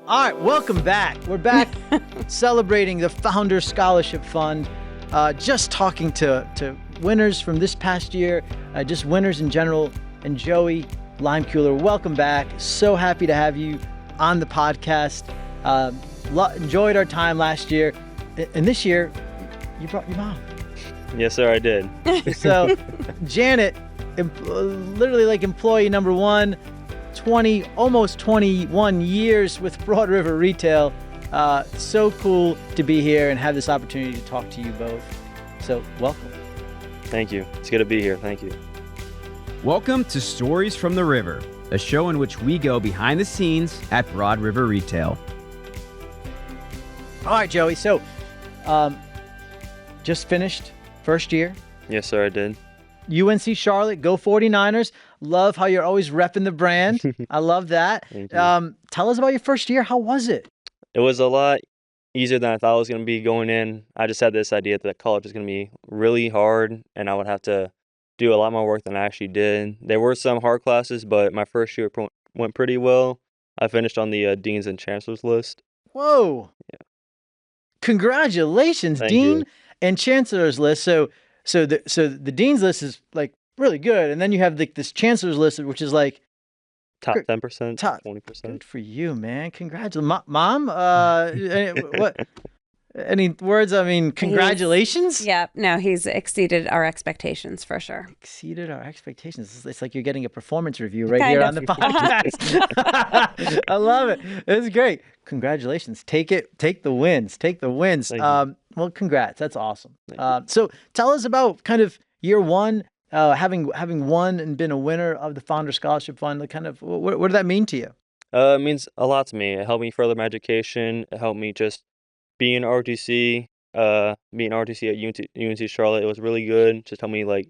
All right, welcome back. We're back celebrating the Founder Scholarship Fund. Just talking to winners from this past year, just winners in general. And Joey Leimkuhler, welcome back. So happy to have you on the podcast. Enjoyed our time last year. And this year, you brought your mom. Yes, sir, I did. So Janet, literally like employee number one, almost 21 years with Broad River Retail. So cool to be here and have this opportunity to talk to you both. So welcome. Thank you. It's good to be here. Thank you. Welcome to Stories from the River, a show in which we go behind the scenes at Broad River Retail. All right, Joey. So just finished first year. Yes, sir, I did. UNC Charlotte, go 49ers. Love how you're always repping the brand. I love that. Thank you. Tell us about your first year. How was it? It was a lot easier than I thought it was going to be going in. I just had this idea that college was going to be really hard and I would have to do a lot more work than I actually did. There were some hard classes, but my first year went pretty well. I finished on the Dean's and Chancellor's list. Whoa. Yeah. Congratulations, Thank Dean you. and Chancellor's list. So the Dean's list is like really good, and then you have like this Chancellor's list, which is like Top 10%, top 20%. Good for you, man. Congratulations, Mom. What? Any words? I mean, congratulations. He's exceeded our expectations for sure. Exceeded our expectations. It's like you're getting a performance review right Kind here of. on the podcast. I love it. It's great. Congratulations. Take the wins. Take the wins. Thank you. Well, congrats. That's awesome. So tell us about kind of year one, having won and been a winner of the Founder Scholarship Fund. Like, kind of, what did that mean to you? It means a lot to me. It helped me further my education. It helped me just be in ROTC, being ROTC at UNC Charlotte. It was really good. Just helped me like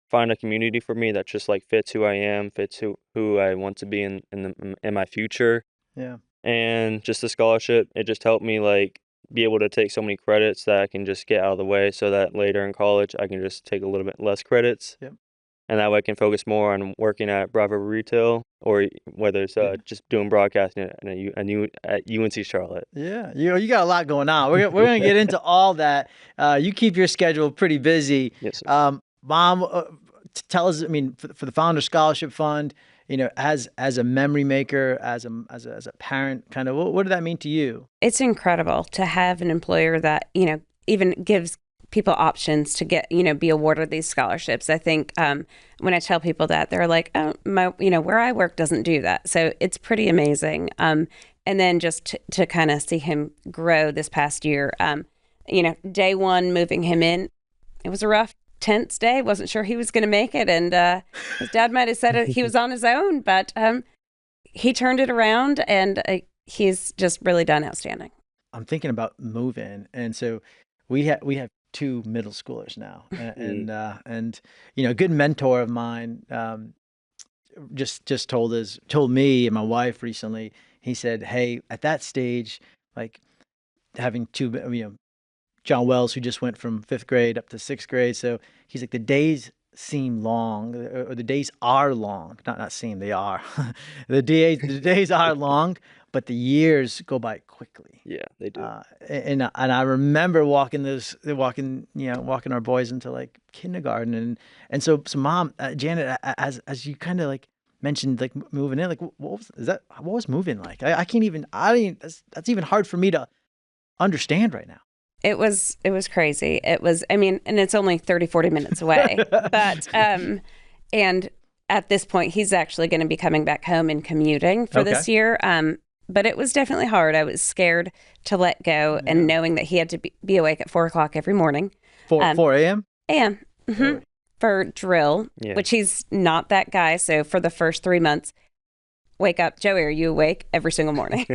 find a community for me that just like fits who I am, fits who I want to be in my future. Yeah. And just the scholarship, it just helped me like be able to take so many credits that I can just get out of the way so that later in college I can just take a little bit less credits. Yep. And that way I can focus more on working at Broad River Retail or whether it's just doing broadcasting at UNC Charlotte. Yeah, you got a lot going on. We're going to get into all that. You keep your schedule pretty busy. Yes, sir. Mom, tell us, I mean, for the Founder Scholarship Fund, as a memory maker, as a parent, kind of, what did that mean to you? It's incredible to have an employer that, even gives people options to get, be awarded these scholarships. I think when I tell people that, they're like, oh, where I work doesn't do that. So it's pretty amazing. And then just to kind of see him grow this past year, day one, moving him in, it was a rough, tense day. Wasn't sure he was going to make it. And his dad might have said he was on his own, but he turned it around and he's just really done outstanding. I'm thinking about move-in. And so we have two middle schoolers now, and a good mentor of mine just told me and my wife recently. He said, "Hey, at that stage, like having two, John Wells, who just went from 5th grade up to 6th grade, so he's like the days seem long, or the days are long. Not seem, they are. the days are long, but the years go by quickly." Yeah, they do. And I remember walking our boys into like kindergarten, and so Mom, Janet, as you kind of like mentioned, like moving in, like what was moving like? That's even hard for me to understand right now. It was crazy. It was, and it's only 30-40 minutes away, but and at this point he's actually going to be coming back home and commuting for this year. But it was definitely hard. I was scared to let go, and knowing that he had to be awake at 4:00 every morning. 4 a.m. A.m. Really? For drill, which he's not that guy. So for the first 3 months, wake up, Joey, are you awake every single morning?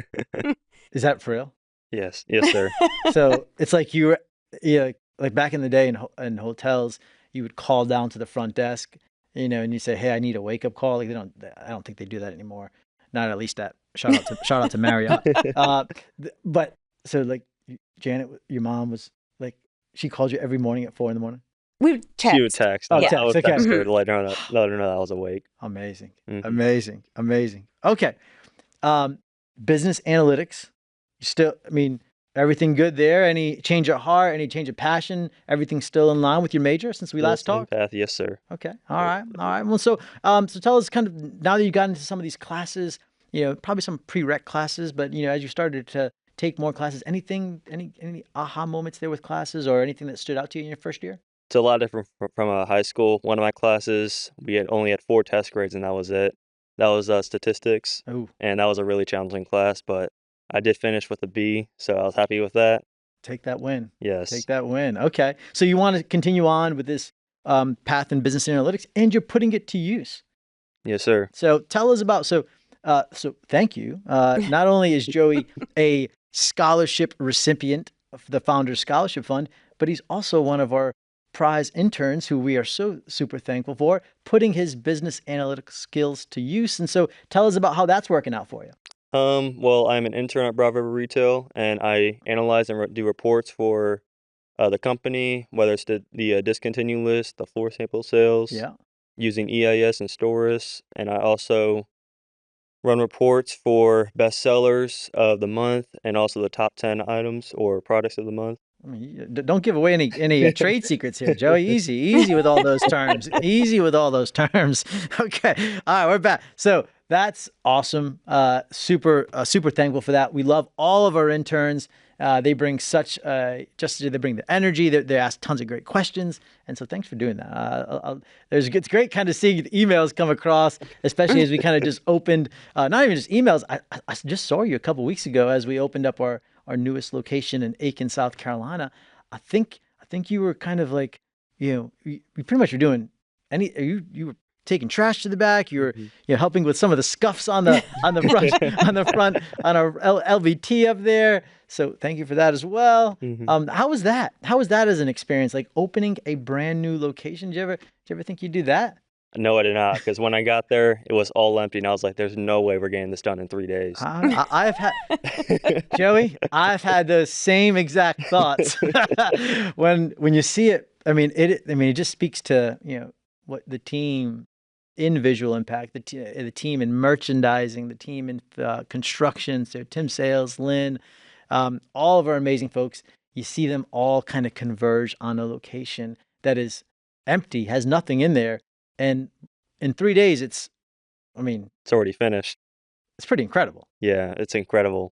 Is that for real? Yes, sir. So it's like like back in the day in hotels, you would call down to the front desk, and you say, "Hey, I need a wake up call." Like I don't think they do that anymore. Not at least that. Shout out to Marriott. But so like Janet, your mom was like, she called you every morning at 4 a.m. We would text. She would text. Oh, I text, would okay. text her to let her know that I was awake. Amazing. Mhm. Amazing. Okay. business analytics. You still, I mean, everything good there? Any change of heart? Any change of passion? Everything still in line with your major since we Still last same talked? path, yes, sir. Okay. All right. All right. Well, so tell us kind of now that you got into some of these classes, probably some prereq classes, but as you started to take more classes, any aha moments there with classes or anything that stood out to you in your first year? It's a lot different from high school. One of my classes, we only had 4 test grades, and that was it. That was statistics, Oh, and that was a really challenging class, but I did finish with a B, so I was happy with that. take that win. Yes. Take that win. Okay. So you want to continue on with this path in business analytics, and you're putting it to use. Yes, sir. So tell us about so thank you. Not only is Joey a scholarship recipient of the Founders Scholarship Fund, but he's also one of our prize interns who we are so super thankful for, putting his business analytics skills to use. And so tell us about how that's working out for you. Well, I'm an intern at Broad River Retail, and I analyze and do reports for the company, whether it's the discontinue list, the floor sample sales, Yeah. using EIS and Storus, and I also run reports for bestsellers of the month and also the top 10 items or products of the month. I mean, don't give away any trade secrets here, Joey. Easy with all those terms. Easy with all those terms. Okay. All right, we're back. So that's awesome. Super thankful for that. We love all of our interns. They bring they bring the energy. They ask tons of great questions, and so thanks for doing that. It's great kind of seeing the emails come across, especially as we kind of just opened. Not even just emails. I just saw you a couple weeks ago as we opened up our newest location in Aiken, South Carolina. I think you were kind of like, you pretty much were doing you were taking trash to the back. You're helping with some of the scuffs on the front on our LVT up there. So thank you for that as well. Mm-hmm. How was that? How was that as an experience? Like opening a brand new location? Did you ever think you'd do that? No, I did not, because when I got there, it was all empty, and I was like, "There's no way we're getting this done in 3 days." I've had Joey. I've had those same exact thoughts when you see it. I mean, it just speaks to what the team in visual impact, the team in merchandising, the team in construction. So Tim Sales, Lynn, all of our amazing folks. You see them all kind of converge on a location that is empty, has nothing in there. And in 3 days, it's already finished. It's pretty incredible. Yeah, it's incredible.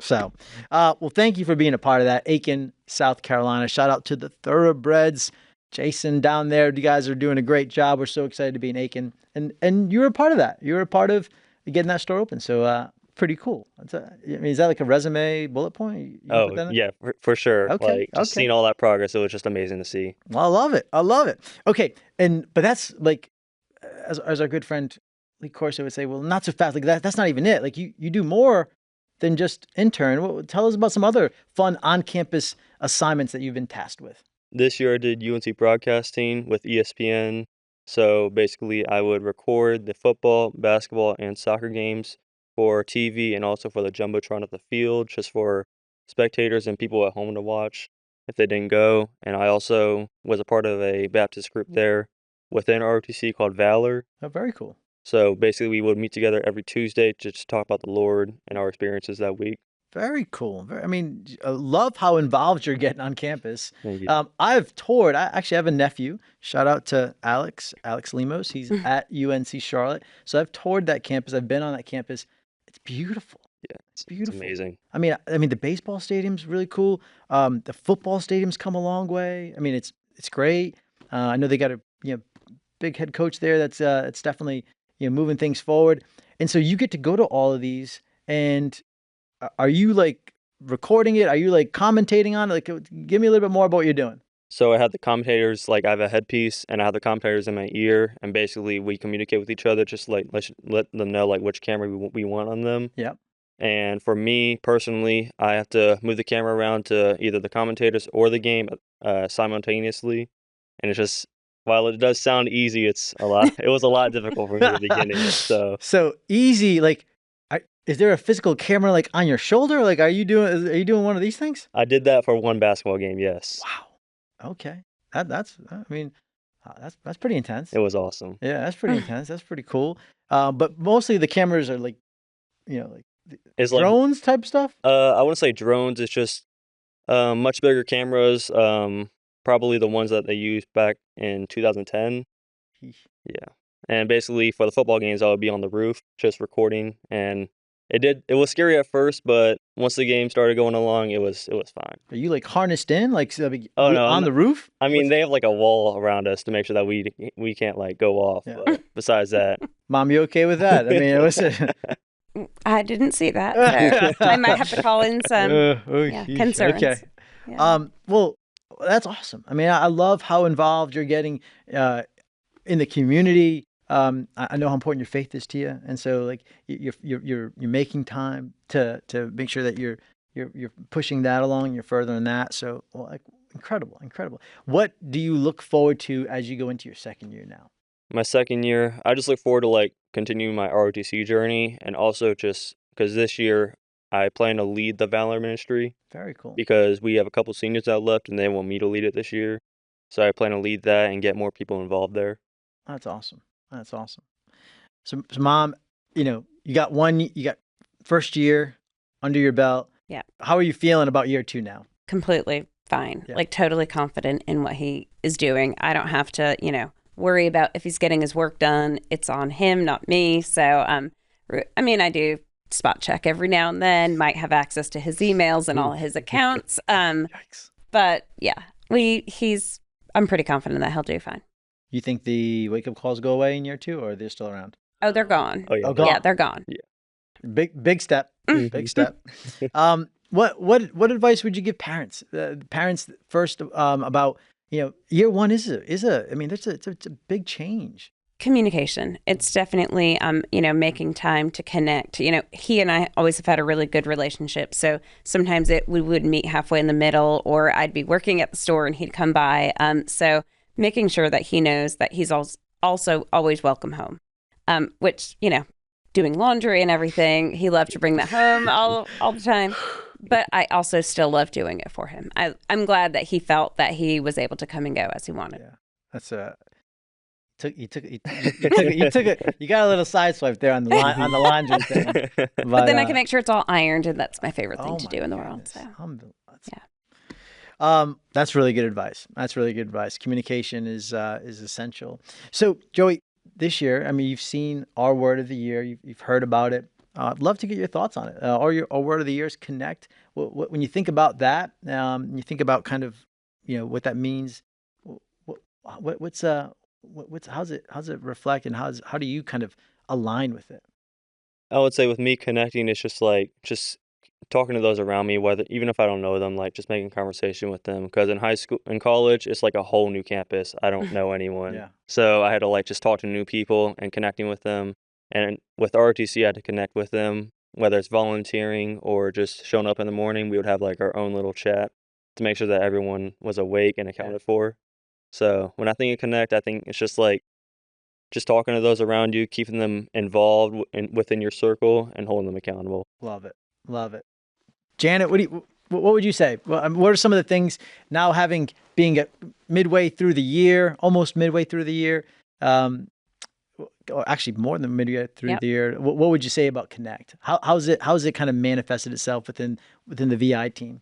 So, well, thank you for being a part of that. Aiken, South Carolina. Shout out to the Thoroughbreds. Jason down there. You guys are doing a great job. We're so excited to be in Aiken. And you were a part of that. You were a part of getting that store open. So, pretty cool. Is that like a resume bullet point? Yeah, for sure. Okay. Just seeing all that progress, it was just amazing to see. Well, I love it. Okay. But that's like, as our good friend Lee Corso would say, well, not so fast. Like that's not even it. Like you do more than just intern. Tell us about some other fun on-campus assignments that you've been tasked with. This year I did UNC broadcasting with ESPN. So basically I would record the football, basketball, and soccer games for TV and also for the Jumbotron at the field, just for spectators and people at home to watch if they didn't go. And I also was a part of a Baptist group there within ROTC called Valor. Oh, very cool. So basically we would meet together every Tuesday to just talk about the Lord and our experiences that week. Very cool. I love how involved you're getting on campus. Thank you. I've toured. I actually have a nephew. Shout out to Alex Lemos. He's at UNC Charlotte. So I've toured that campus. I've been on that campus. It's beautiful. Yeah, it's beautiful. It's amazing. I mean, the baseball stadium's really cool. The football stadium's come a long way. I mean, it's great. I know they got a big head coach there. That's it's definitely moving things forward. And so you get to go to all of these. And are you like recording it? Are you like commentating on it? Like, give me a little bit more about what you're doing. So I have the commentators, I have a headpiece and I have the commentators in my ear, and basically we communicate with each other, just let them know which camera we want on them. Yep. And for me personally, I have to move the camera around to either the commentators or the game simultaneously. And it's just, while it does sound easy, it was a lot difficult for me at the beginning. So easy, is there a physical camera on your shoulder? Like, are you doing one of these things? I did that for one basketball game. Yes. Wow. Okay. That's pretty intense. It was awesome. Yeah, that's pretty intense. That's pretty cool. But mostly the cameras are It's like drones type stuff? I wouldn't say drones. It's just much bigger cameras. Probably the ones that they used back in 2010. Yeesh. Yeah, and basically for the football games, I would be on the roof just recording, and it was scary at first, but once the game started going along, it was fine. Are you like harnessed in, like Oh, no, I'm on the roof? I mean, they have like a wall around us to make sure that we can't like go off. Yeah. But besides that, Mom, you okay with that? I mean, it was. I didn't see that. So I might have to call in some Yeesh. concerns. Okay. Yeah. Well, that's awesome. I mean, I love how involved you're getting in the community. I know how important your faith is to you, and so like you're making time to make sure that you're pushing that along. You're furthering that. So, well, like, incredible. What do you look forward to as you go into your second year now? my second year, I just look forward to like continuing my ROTC journey, and also just because this year I plan to lead the Valor ministry Very cool. because we have a couple seniors that left, and they want me to lead it this year. So I plan to lead that and get more people involved there. That's awesome. So Mom, you got first year under your belt. Yeah. How are you feeling about year 2 now? Completely fine. Yeah. Like totally confident in what he is doing. I don't have to, worry about if he's getting his work done. It's on him, not me. So, I mean, I do spot check every now and then, might have access to his emails and all his accounts. Yikes. But yeah, I'm pretty confident that he'll do fine. You think the wake-up calls go away in year 2, or are they still around? Oh, they're gone. Oh yeah, Oh, gone. Yeah, they're gone. Big step. Big step. What advice would you give parents? Parents first about year 1 is a I mean it's a big change. Communication. It's definitely, making time to connect. He and I always have had a really good relationship. So sometimes we would meet halfway in the middle, or I'd be working at the store and he'd come by. So making sure that he knows that he's also always welcome home, which, doing laundry and everything, he loved to bring that home all the time. But I also still love doing it for him. I'm glad that he felt that he was able to come and go as he wanted. Yeah, that's you got a little sideswipe there on the laundry thing. But then I can make sure it's all ironed, and that's my favorite thing to do in the world. So that's really good advice. Communication is essential. So Joey, this year, I mean, you've seen our word of the year. You've heard about it. I'd love to get your thoughts on it. Our word of the year is connect. When you think about that, you think about kind of what that means. How's it reflect, and how do you kind of align with it? I would say with me connecting, it's just talking to those around me, even if I don't know them, like just making conversation with them. Because in high school and college, it's like a whole new campus. I don't know anyone. Yeah. So I had to like just talk to new people and connecting with them. And with ROTC, I had to connect with them, whether it's volunteering or just showing up in the morning. We would have like our own little chat to make sure that everyone was awake and accounted for. So when I think of connect, I think it's just like just talking to those around you, keeping them involved within your circle and holding them accountable. Love it. Janet, what would you say? What are some of the things now, being midway through the year, almost midway through the year, or actually more than midway through the year? What would you say about connect? How's it kind of manifested itself within the VI team?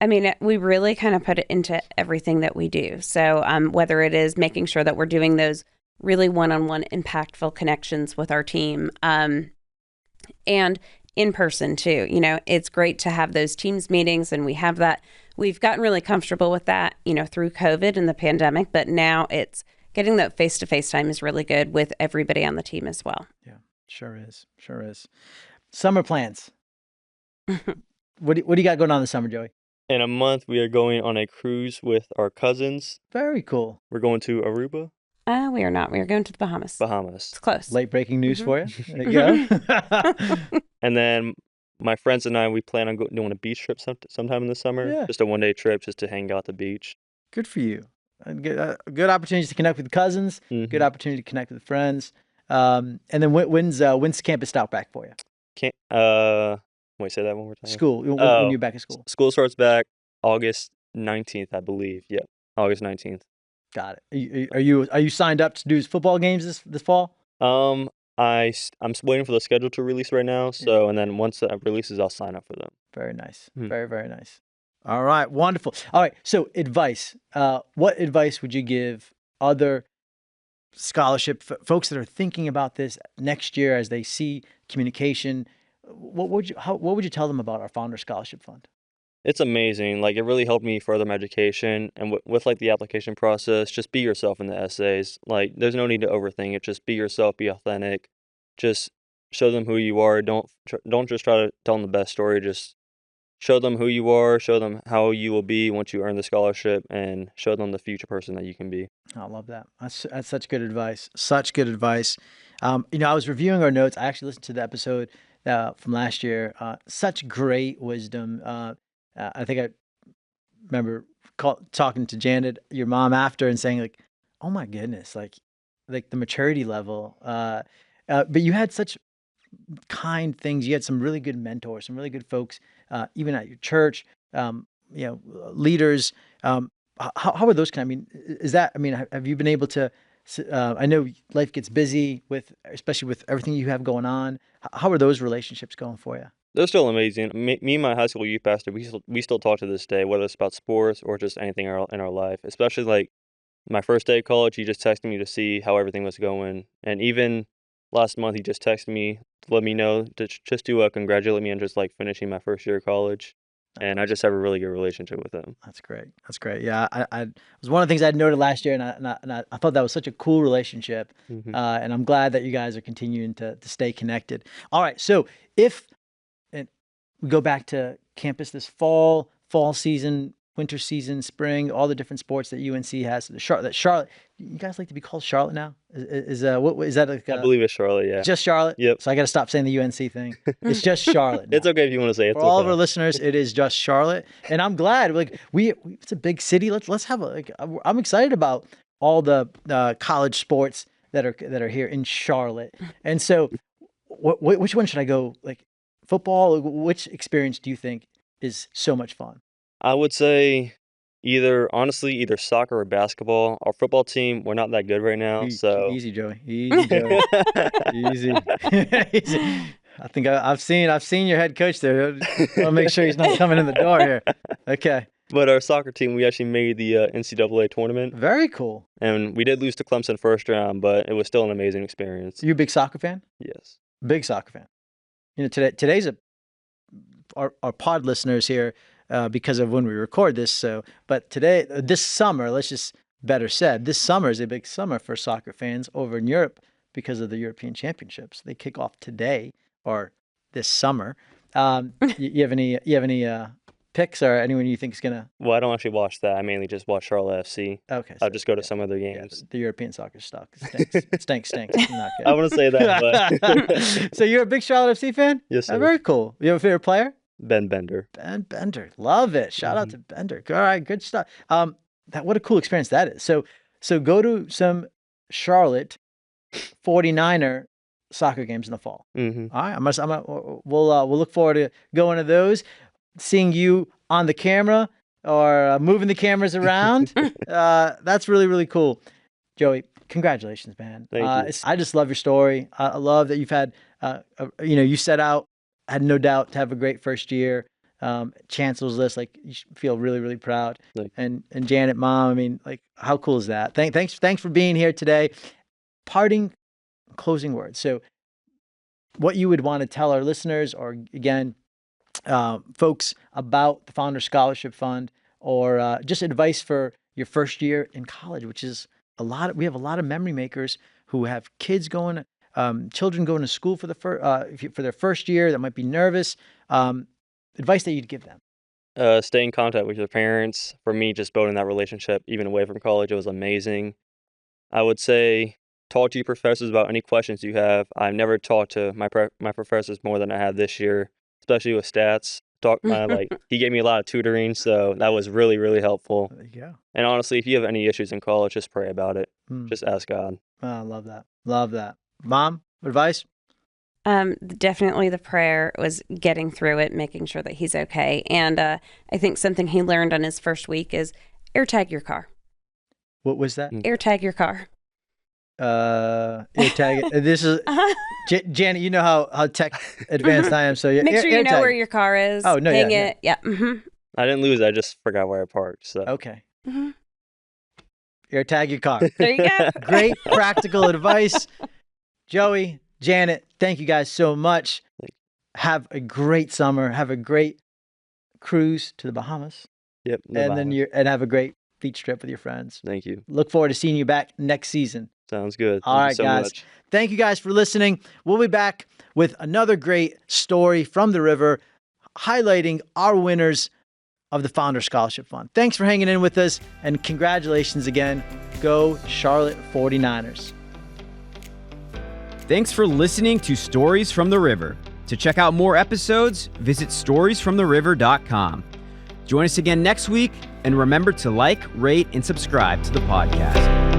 I mean, we really kind of put it into everything that we do. So whether it is making sure that we're doing those really one-on-one impactful connections with our team, and in person too. It's great to have those Teams meetings, and we have that. We've gotten really comfortable with that, through COVID and the pandemic, but now it's getting that face-to-face time is really good with everybody on the team as well. Yeah, sure is. Summer plans. What do you got going on this summer, Joey? In a month, we are going on a cruise with our cousins. Very cool. We're going to Aruba. We are not. We are going to the Bahamas. It's close. Late breaking news for you. There you go. And then my friends and I, we plan on doing a beach trip sometime in the summer. Yeah. Just a one-day trip just to hang out at the beach. Good for you. Good opportunities to connect with cousins. Mm-hmm. Good opportunity to connect with friends. And then when's campus start back for you? Wait, say that one more time. School. When you're back at school. School starts back August 19th, I believe. Yeah, August 19th. Got it. Are you signed up to do football games this fall? I'm I'm waiting for the schedule to release right now. So, and then once that releases, I'll sign up for them. Very nice. Hmm. Very, very nice. All right. Wonderful. All right. So advice. What advice would you give other scholarship folks that are thinking about this next year as they see communication? What would you tell them about our Founder Scholarship Fund? It's amazing. Like, it really helped me further my education. And with like the application process, just be yourself in the essays. Like, there's no need to overthink it. Just be yourself, be authentic. Just show them who you are. Don't just try to tell them the best story. Just show them who you are, show them how you will be once you earn the scholarship, and show them the future person that you can be. I love that. That's such good advice. Such good advice. I was reviewing our notes. I actually listened to the episode from last year. Such great wisdom. I think I remember talking to Janet, your mom, after, and saying like, "Oh my goodness, like the maturity level." But you had such kind things. You had some really good mentors, some really good folks, even at your church. Leaders. How are those kind? I mean, have you been able to? I know life gets busy especially with everything you have going on. How are those relationships going for you? They're still amazing. Me and my high school youth pastor, we still talk to this day, whether it's about sports or just anything in our life. Especially like my first day of college, he just texted me to see how everything was going, and even last month he just texted me to let me know to congratulate me on just like finishing my first year of college. And I just have a really good relationship with him. That's great. That's great. Yeah, I was one of the things I'd noted last year, and I thought that was such a cool relationship. Mm-hmm. And I'm glad that you guys are continuing to stay connected. All right, so we go back to campus this fall season, winter season, spring, all the different sports that UNC has. Charlotte. You guys like to be called Charlotte now? Is that like? I believe it's Charlotte. Yeah. Just Charlotte. Yep. So I got to stop saying the UNC thing. It's just Charlotte now. It's okay if you want to say it. For all of our listeners, it is just Charlotte, and I'm glad. Like it's a big city. Let's have I'm excited about all the college sports that are here in Charlotte. And so, which one should I go? Like football? Which experience do you think is so much fun? I would say either soccer or basketball. Our football team, we're not that good right now. So easy, Joey. Easy, Joey. Easy. Easy. I think I've seen your head coach there. I'll make sure he's not coming in the door here. Okay. But our soccer team, we actually made the NCAA tournament. Very cool. And we did lose to Clemson first round, but it was still an amazing experience. You a big soccer fan? Yes. Big soccer fan. You know, today's our pod listeners here because of when we record this. So, but this summer, this summer is a big summer for soccer fans over in Europe because of the European Championships. They kick off today or this summer. You have any picks or anyone you think is gonna? Well, I don't actually watch that. I mainly just watch Charlotte FC. Okay. I'll just go to some of their games. Yeah, the European soccer stuff stinks. It's not good. I wouldn't say that, but So you're a big Charlotte FC fan? Yes, sir. Very cool. You have a favorite player? Ben Bender. Ben Bender. Love it. Shout out to Bender. All right, good stuff. What a cool experience that is. So go to some Charlotte 49er soccer games in the fall. Mm-hmm. All right, we'll look forward to going to those, seeing you on the camera or moving the cameras around. That's really, really cool. Joey, congratulations, man. Thank you. I just love your story. I love that you've had, you set out, had no doubt to have a great first year. Chancellor's list, like you should feel really, really proud. And Janet, mom, I mean, like how cool is that? Thanks for being here today. Parting closing words. So what you would want to tell our listeners, or again, folks about the Founder Scholarship Fund, or just advice for your first year in college, which is we have a lot of memory makers who have kids going, children going to school for their first year that might be nervous. Advice that you'd give them? Stay in contact with your parents. For me, just building that relationship, even away from college, it was amazing. I would say talk to your professors about any questions you have. I've never talked to my professors more than I have this year, especially with stats. He gave me a lot of tutoring, so that was really, really helpful. There you go. And honestly, if you have any issues in college, just pray about it. Just ask God. I love that. Love that. Mom, advice? Definitely the prayer was getting through it, making sure that he's okay. And I think something he learned on his first week is AirTag your car. What was that? AirTag your car. AirTag it. This is Janet. You know how tech advanced I am. So yeah, Make sure you know AirTag. where your car is. Oh, no, Hang yeah, it. Yeah. I didn't lose. I just forgot where I parked. So Okay. Mhm. AirTag your car. There you go. Great practical advice. Joey, Janet, thank you guys so much. Have a great summer. Have a great cruise to the Bahamas. Yep. And then and have a great beach trip with your friends. Thank you. Look forward to seeing you back next season. Sounds good. All Thank right, you so guys. much. Thank you guys for listening. We'll be back with another great story from the river, highlighting our winners of the Founder Scholarship Fund. Thanks for hanging in with us, and congratulations again. Go Charlotte 49ers. Thanks for listening to Stories from the River. To check out more episodes, visit storiesfromtheriver.com. Join us again next week, and remember to like, rate, and subscribe to the podcast.